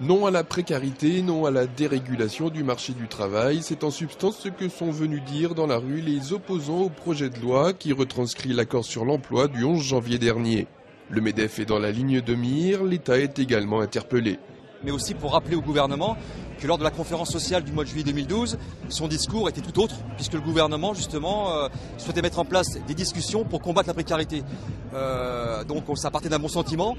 Non à la précarité, non à la dérégulation du marché du travail, c'est en substance ce que sont venus dire dans la rue les opposants au projet de loi qui retranscrit l'accord sur l'emploi du 11 janvier dernier. Le MEDEF est dans la ligne de mire, l'État est également interpellé. Mais aussi pour rappeler au gouvernement que lors de la conférence sociale du mois de juillet 2012, son discours était tout autre, puisque le gouvernement, justement, souhaitait mettre en place des discussions pour combattre la précarité. Donc ça partait d'un bon sentiment,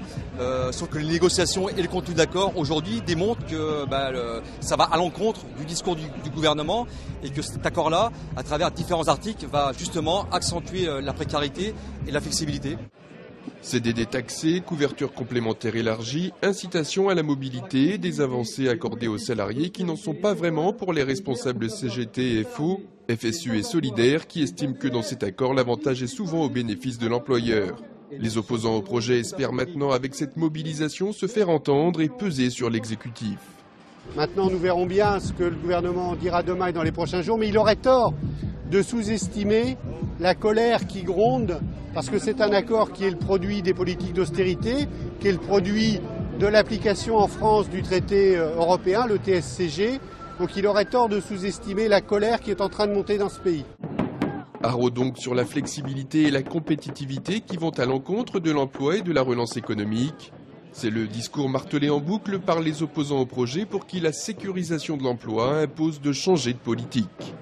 sauf que les négociations et le contenu d'accord aujourd'hui démontrent que ça va à l'encontre du discours du gouvernement et que cet accord-là, à travers différents articles, va justement accentuer la précarité et la flexibilité. CDD taxés, couverture complémentaire élargie, incitation à la mobilité, des avancées accordées aux salariés qui n'en sont pas vraiment pour les responsables CGT et FO, FSU et Solidaires qui estiment que dans cet accord l'avantage est souvent au bénéfice de l'employeur. Les opposants au projet espèrent maintenant avec cette mobilisation se faire entendre et peser sur l'exécutif. Maintenant nous verrons bien ce que le gouvernement dira demain et dans les prochains jours, mais il aurait tort de sous-estimer la colère qui gronde, parce que c'est un accord qui est le produit des politiques d'austérité, qui est le produit de l'application en France du traité européen, le TSCG. Donc il aurait tort de sous-estimer la colère qui est en train de monter dans ce pays. Haro donc sur la flexibilité et la compétitivité qui vont à l'encontre de l'emploi et de la relance économique. C'est le discours martelé en boucle par les opposants au projet pour qui la sécurisation de l'emploi impose de changer de politique.